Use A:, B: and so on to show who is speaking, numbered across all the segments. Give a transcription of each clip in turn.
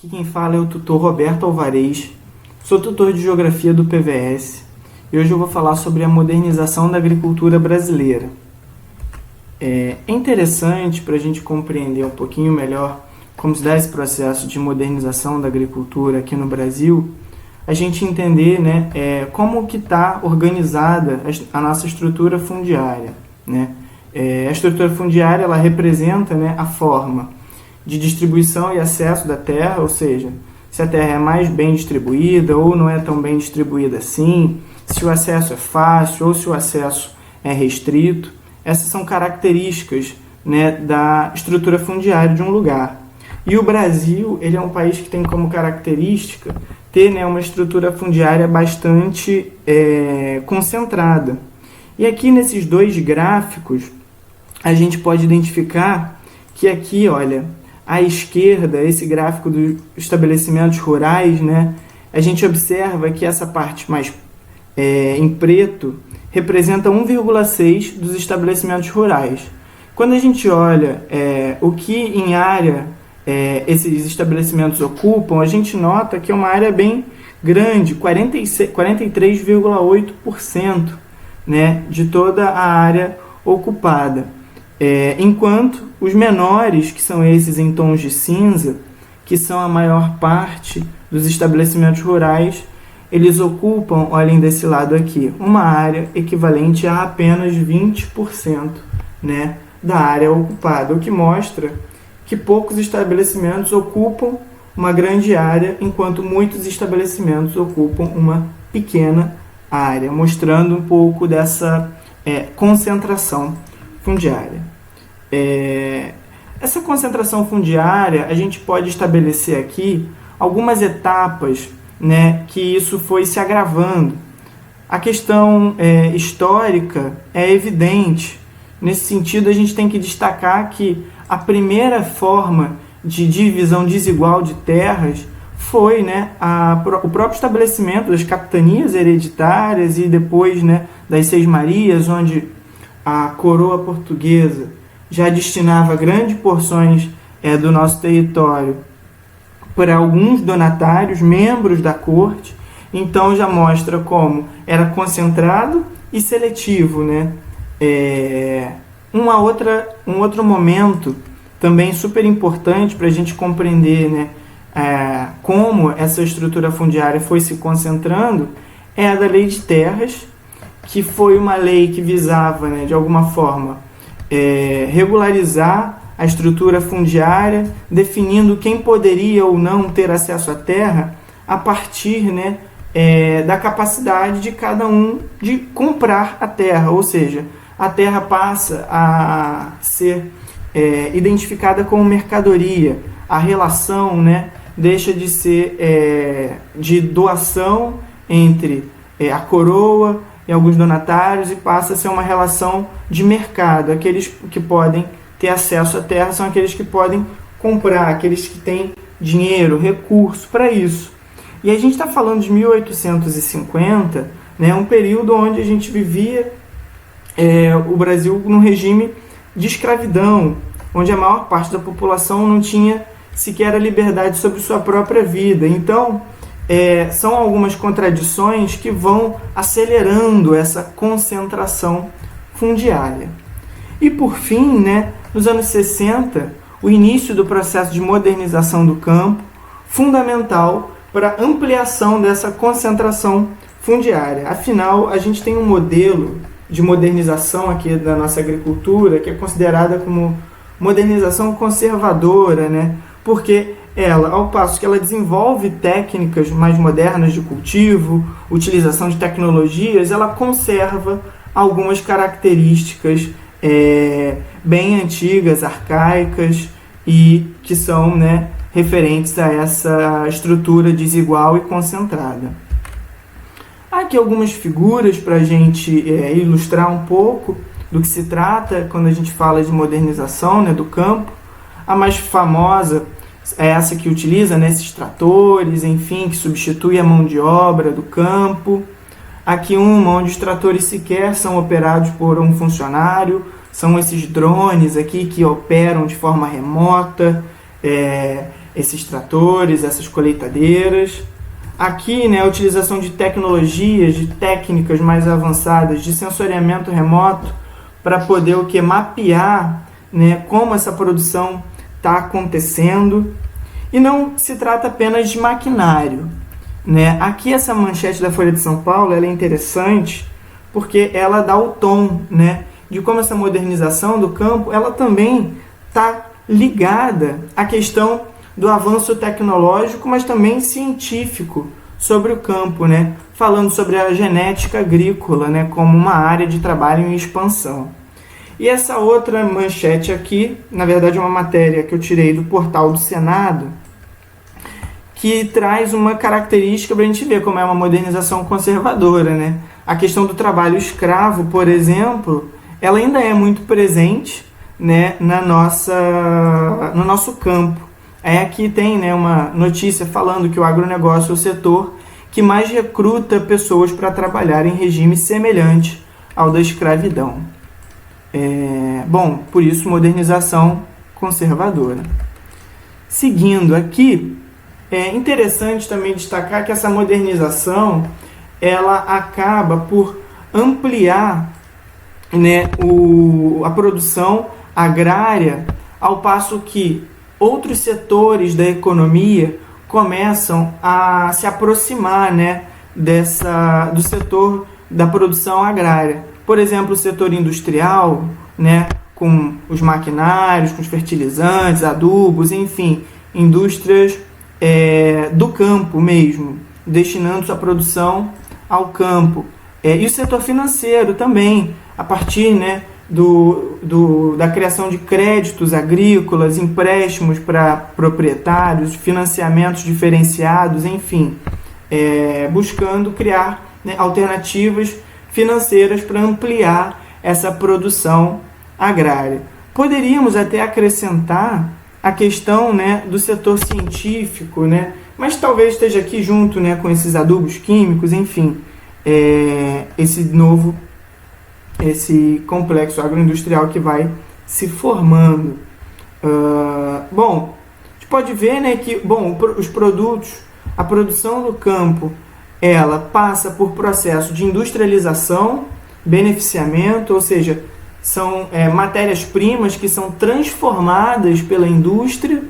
A: Aqui quem fala é o tutor Roberto Alvarez, sou tutor de Geografia do PVS e hoje eu vou falar sobre a modernização da agricultura brasileira. É interessante para a gente compreender um pouquinho melhor como se dá esse processo de modernização da agricultura aqui no Brasil, a gente entender como que está organizada a nossa estrutura fundiária. A estrutura fundiária ela representa a forma de distribuição e acesso da terra, ou seja, se a terra é mais bem distribuída ou não é tão bem distribuída assim, se o acesso é fácil ou se o acesso é restrito. Essas são características da estrutura fundiária de um lugar. E o Brasil ele é um país que tem como característica ter uma estrutura fundiária bastante concentrada. E aqui nesses dois gráficos, a gente pode identificar que aqui, olha, à esquerda, esse gráfico dos estabelecimentos rurais, a gente observa que essa parte mais em preto representa 1,6 dos estabelecimentos rurais. Quando a gente olha o que em área esses estabelecimentos ocupam, a gente nota que é uma área bem grande, 43,8% de toda a área ocupada. Enquanto os menores, que são esses em tons de cinza, que são a maior parte dos estabelecimentos rurais, eles ocupam, olhem desse lado aqui, uma área equivalente a apenas 20% da área ocupada, o que mostra que poucos estabelecimentos ocupam uma grande área, enquanto muitos estabelecimentos ocupam uma pequena área, mostrando um pouco dessa concentração fundiária. Essa concentração fundiária, a gente pode estabelecer aqui algumas etapas que isso foi se agravando. A questão histórica é evidente. Nesse sentido, a gente tem que destacar que a primeira forma de divisão desigual de terras foi o próprio estabelecimento das capitanias hereditárias e depois das Seis Marias, onde a coroa portuguesa já destinava grandes porções do nosso território para alguns donatários, membros da corte. Então já mostra como era concentrado e seletivo. Um outro momento também super importante para a gente compreender como essa estrutura fundiária foi se concentrando é a da Lei de Terras, que foi uma lei que visava, de alguma forma, regularizar a estrutura fundiária, definindo quem poderia ou não ter acesso à terra a partir da capacidade de cada um de comprar a terra, ou seja, a terra passa a ser identificada como mercadoria, a relação deixa de ser de doação entre a coroa e alguns donatários e passa a ser uma relação de mercado. Aqueles que podem ter acesso à terra são aqueles que podem comprar, aqueles que têm dinheiro, recurso para isso. E a gente está falando de 1850, um período onde a gente vivia o Brasil num regime de escravidão, onde a maior parte da população não tinha sequer a liberdade sobre sua própria vida. Então, são algumas contradições que vão acelerando essa concentração fundiária. E por fim, nos anos 60, o início do processo de modernização do campo, fundamental para a ampliação dessa concentração fundiária. Afinal, a gente tem um modelo de modernização aqui da nossa agricultura que é considerada como modernização conservadora, porque ela, ao passo que ela desenvolve técnicas mais modernas de cultivo, utilização de tecnologias, ela conserva algumas características bem antigas, arcaicas e que são referentes a essa estrutura desigual e concentrada. Há aqui algumas figuras para a gente ilustrar um pouco do que se trata quando a gente fala de modernização do campo. A mais famosa é essa que utiliza esses tratores, enfim, que substitui a mão de obra do campo. Aqui uma onde os tratores sequer são operados por um funcionário, são esses drones aqui que operam de forma remota, esses tratores, essas colheitadeiras. Aqui, né, a utilização de tecnologias, de técnicas mais avançadas, de sensoriamento remoto, para poder mapear, né, como essa produção está acontecendo. E não se trata apenas de maquinário, né? Aqui essa manchete da Folha de São Paulo ela é interessante porque ela dá o tom, né, de como essa modernização do campo ela também está ligada à questão do avanço tecnológico, mas também científico sobre o campo, né? Falando sobre a genética agrícola, né, como uma área de trabalho em expansão. E essa outra manchete aqui, na verdade é uma matéria que eu tirei do portal do Senado, que traz uma característica para a gente ver como é uma modernização conservadora, né? A questão do trabalho escravo, por exemplo, ela ainda é muito presente, né, no nosso campo. Aqui tem, né, uma notícia falando que o agronegócio é o setor que mais recruta pessoas para trabalhar em regime semelhante ao da escravidão. Bom, por isso modernização conservadora. Seguindo aqui, é interessante também destacar que essa modernização ela acaba por ampliar, né, a produção agrária, ao passo que outros setores da economia começam a se aproximar, né, do setor da produção agrária. Por exemplo, o setor industrial, né, com os maquinários, com os fertilizantes, adubos, enfim, indústrias do campo mesmo, destinando sua produção ao campo. E o setor financeiro também, a partir, né, da criação de créditos agrícolas, empréstimos para proprietários, financiamentos diferenciados, enfim, buscando criar, né, alternativas financeiras para ampliar essa produção agrária. Poderíamos até acrescentar a questão, né, do setor científico, né, mas talvez esteja aqui junto, né, com esses adubos químicos, enfim, esse complexo agroindustrial que vai se formando. Bom, a gente pode ver, né, que os produtos, a produção do campo, ela passa por processo de industrialização, beneficiamento, ou seja, são matérias-primas que são transformadas pela indústria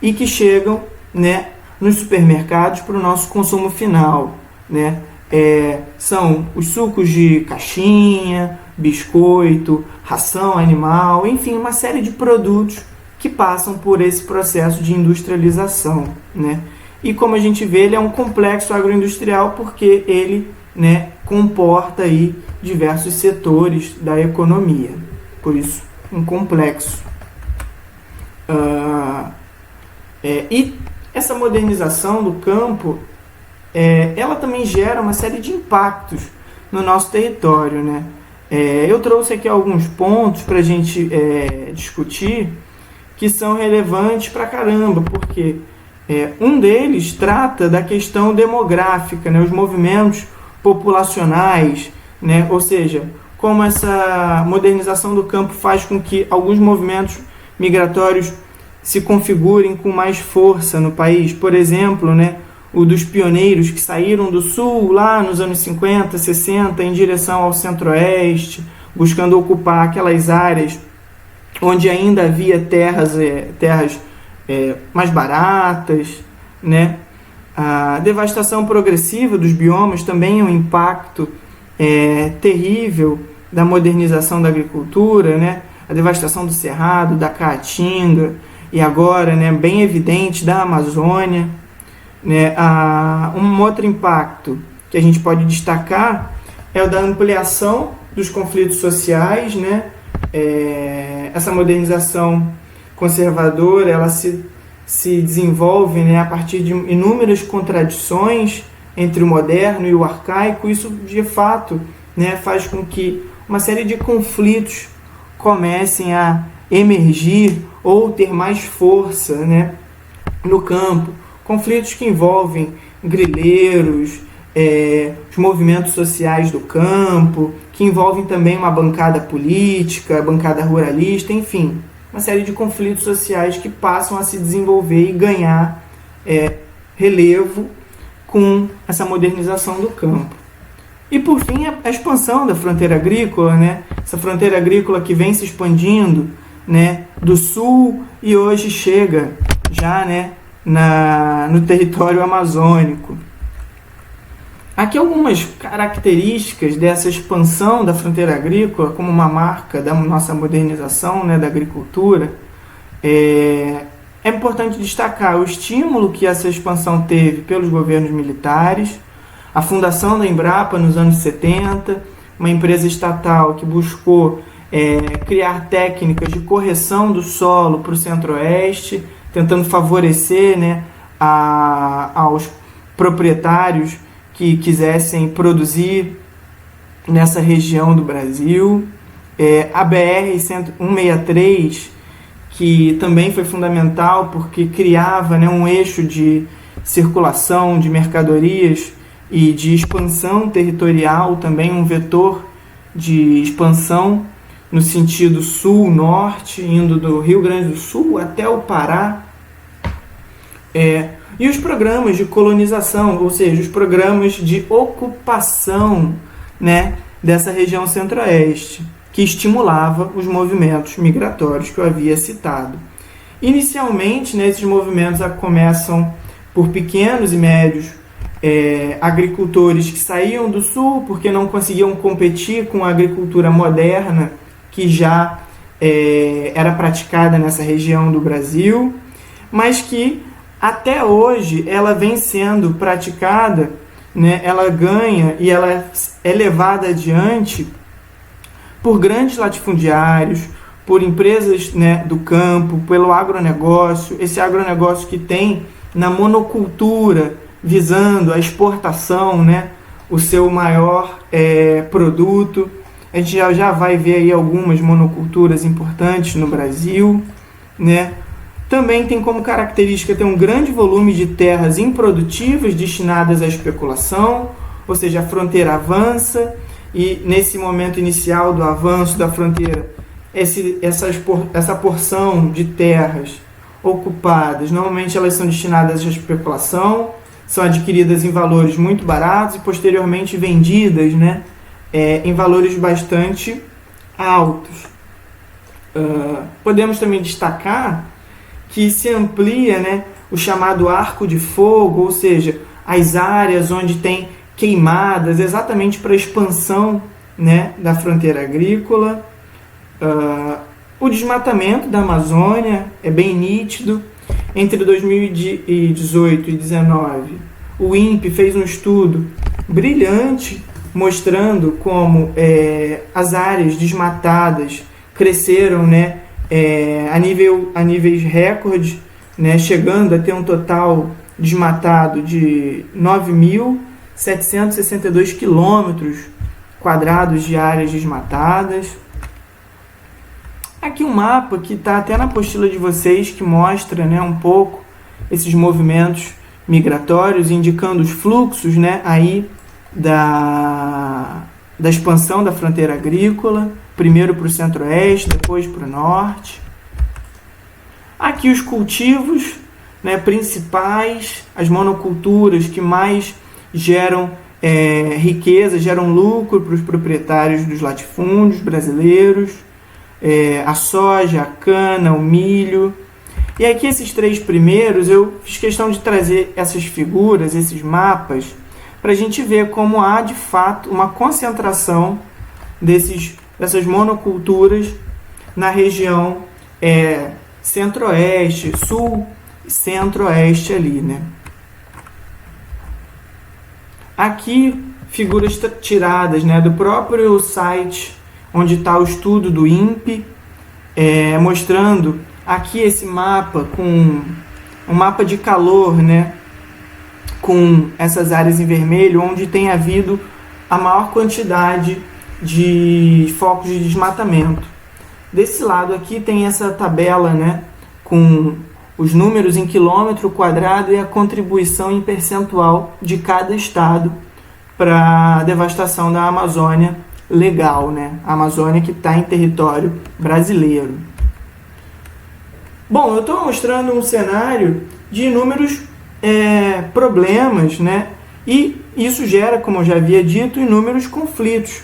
A: e que chegam, né, nos supermercados para o nosso consumo final, né? São os sucos de caixinha, biscoito, ração animal, enfim, uma série de produtos que passam por esse processo de industrialização, né? E como a gente vê, ele é um complexo agroindustrial porque ele, né, comporta aí diversos setores da economia. Por isso, um complexo. E essa modernização do campo, ela também gera uma série de impactos no nosso território, né? Eu trouxe aqui alguns pontos para a gente discutir que são relevantes para caramba, porque um deles trata da questão demográfica, né? Os movimentos populacionais, né? Ou seja, como essa modernização do campo faz com que alguns movimentos migratórios se configurem com mais força no país. Por exemplo, né, o dos pioneiros que saíram do sul lá nos anos 50, 60 em direção ao centro-oeste, buscando ocupar aquelas áreas onde ainda havia terras mais baratas, né? A devastação progressiva dos biomas também é um impacto terrível da modernização da agricultura, né? A devastação do Cerrado, da Caatinga e agora, né, bem evidente, da Amazônia, né? Um outro impacto que a gente pode destacar é o da ampliação dos conflitos sociais, né? Essa modernização conservadora, ela se desenvolve, né, a partir de inúmeras contradições entre o moderno e o arcaico. Isso, de fato, né, faz com que uma série de conflitos comecem a emergir ou ter mais força, né, no campo. Conflitos que envolvem grileiros, os movimentos sociais do campo, que envolvem também uma bancada política, bancada ruralista, enfim. uma série de conflitos sociais que passam a se desenvolver e ganhar relevo com essa modernização do campo. E por fim, a expansão da fronteira agrícola, né? Essa fronteira agrícola que vem se expandindo, né, do sul e hoje chega já, né, no território amazônico. Aqui algumas características dessa expansão da fronteira agrícola como uma marca da nossa modernização, né, da agricultura. É importante destacar o estímulo que essa expansão teve pelos governos militares, a fundação da Embrapa nos anos 70, uma empresa estatal que buscou criar técnicas de correção do solo para o centro-oeste, tentando favorecer, né, aos proprietários que quisessem produzir nessa região do Brasil. A BR-163, que também foi fundamental porque criava, né, um eixo de circulação de mercadorias e de expansão territorial, também um vetor de expansão no sentido sul-norte, indo do Rio Grande do Sul até o Pará. E os programas de colonização, ou seja, os programas de ocupação, né, dessa região centro-oeste, que estimulava os movimentos migratórios que eu havia citado. Inicialmente, né, esses movimentos começam por pequenos e médios agricultores que saíam do sul porque não conseguiam competir com a agricultura moderna que já era praticada nessa região do Brasil, mas que até hoje ela vem sendo praticada, né, ela ganha e ela é levada adiante por grandes latifundiários, por empresas, né, do campo, pelo agronegócio, esse agronegócio que tem na monocultura, visando a exportação, né, o seu maior produto. A gente já vai ver aí algumas monoculturas importantes no Brasil, né? Também tem como característica ter um grande volume de terras improdutivas destinadas à especulação, ou seja, a fronteira avança e nesse momento inicial do avanço da fronteira, essa porção de terras ocupadas, normalmente elas são destinadas à especulação, são adquiridas em valores muito baratos e posteriormente vendidas, né, em valores bastante altos. Podemos também destacar que se amplia, né, o chamado arco de fogo, ou seja, as áreas onde tem queimadas, exatamente para a expansão, né, da fronteira agrícola. O desmatamento da Amazônia é bem nítido. Entre 2018 e 2019, o INPE fez um estudo brilhante mostrando como as áreas desmatadas cresceram, né, a níveis recordes, né, chegando a ter um total desmatado de 9.762 quilômetros quadrados de áreas desmatadas. Aqui um mapa que está até na apostila de vocês, que mostra, né, um pouco esses movimentos migratórios, indicando os fluxos, né, aí da expansão da fronteira agrícola, primeiro para o centro-oeste, depois para o norte. Aqui os cultivos, né, principais, as monoculturas que mais geram riqueza, geram lucro para os proprietários dos latifúndios brasileiros, a soja, a cana, o milho. E aqui esses três primeiros, eu fiz questão de trazer essas figuras, esses mapas, para a gente ver como há de fato uma concentração dessas monoculturas na região centro-oeste, sul e centro-oeste ali, né? Aqui figuras tiradas, né, do próprio site onde está o estudo do INPE, mostrando aqui esse mapa com um mapa de calor, né, com essas áreas em vermelho, onde tem havido a maior quantidade de focos de desmatamento. Desse lado aqui tem essa tabela, né, com os números em quilômetro quadrado e a contribuição em percentual de cada estado para a devastação da Amazônia legal, né? A Amazônia que está em território brasileiro. Bom, eu estou mostrando um cenário de inúmeros problemas, né? E isso gera, como eu já havia dito, inúmeros conflitos.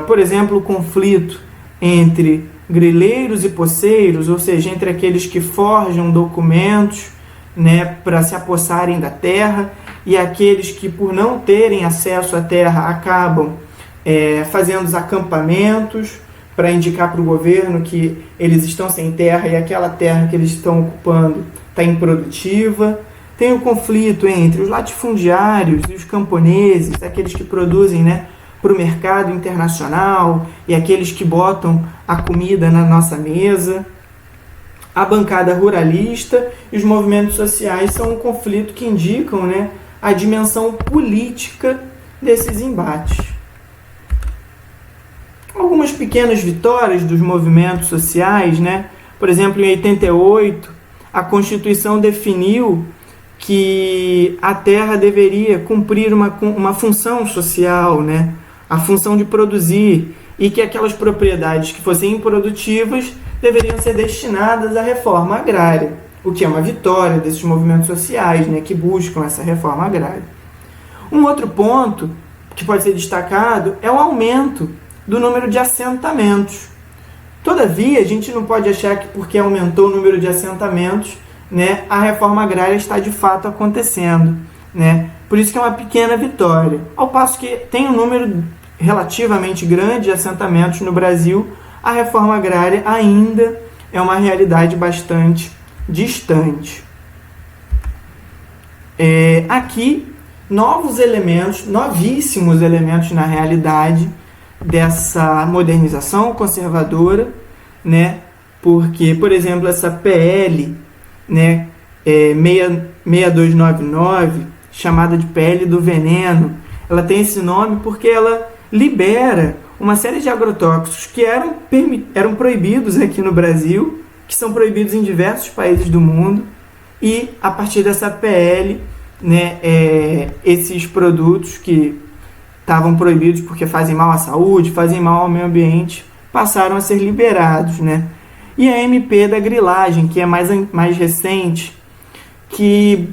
A: Por exemplo, o conflito entre grileiros e poceiros, ou seja, entre aqueles que forjam documentos, né, para se apossarem da terra, e aqueles que, por não terem acesso à terra, acabam fazendo os acampamentos para indicar para o governo que eles estão sem terra e aquela terra que eles estão ocupando está improdutiva. Tem o conflito entre os latifundiários e os camponeses, aqueles que produzem, né, para o mercado internacional e aqueles que botam a comida na nossa mesa. A bancada ruralista e os movimentos sociais são um conflito que indicam, né, a dimensão política desses embates. Algumas pequenas vitórias dos movimentos sociais, né? Por exemplo, em 88, a Constituição definiu que a terra deveria cumprir uma função social, né? A função de produzir, e que aquelas propriedades que fossem improdutivas deveriam ser destinadas à reforma agrária, o que é uma vitória desses movimentos sociais, né, que buscam essa reforma agrária. Um outro ponto que pode ser destacado é o aumento do número de assentamentos. Todavia, a gente não pode achar que porque aumentou o número de assentamentos, né, a reforma agrária está de fato acontecendo, né? Por isso que é uma pequena vitória. Ao passo que tem um número relativamente grande de assentamentos no Brasil, a reforma agrária ainda é uma realidade bastante distante. Aqui, novos elementos, novíssimos elementos na realidade dessa modernização conservadora, né? Porque, por exemplo, essa PL, né, 6299, chamada de PL do veneno, ela tem esse nome porque ela libera uma série de agrotóxicos que eram proibidos aqui no Brasil, que são proibidos em diversos países do mundo, e a partir dessa PL, né, esses produtos que estavam proibidos porque fazem mal à saúde, fazem mal ao meio ambiente, passaram a ser liberados, né? E a MP da grilagem, que é mais recente, que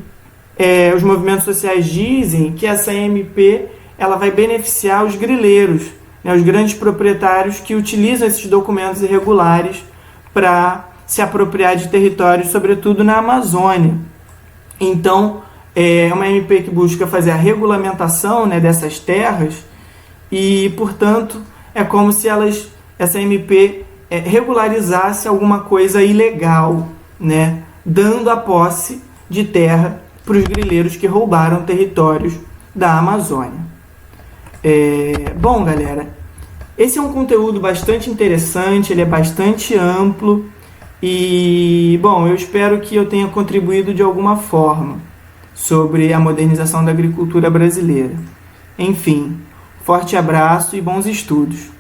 A: os movimentos sociais dizem que essa MP ela vai beneficiar os grileiros, né, os grandes proprietários que utilizam esses documentos irregulares para se apropriar de territórios, sobretudo na Amazônia. Então, é uma MP que busca fazer a regulamentação, né, dessas terras e, portanto, é como se essa MP regularizasse alguma coisa ilegal, né, dando a posse de terra para os grileiros que roubaram territórios da Amazônia. Bom, galera, esse é um conteúdo bastante interessante, ele é bastante amplo e, bom, eu espero que eu tenha contribuído de alguma forma sobre a modernização da agricultura brasileira. Enfim, forte abraço e bons estudos!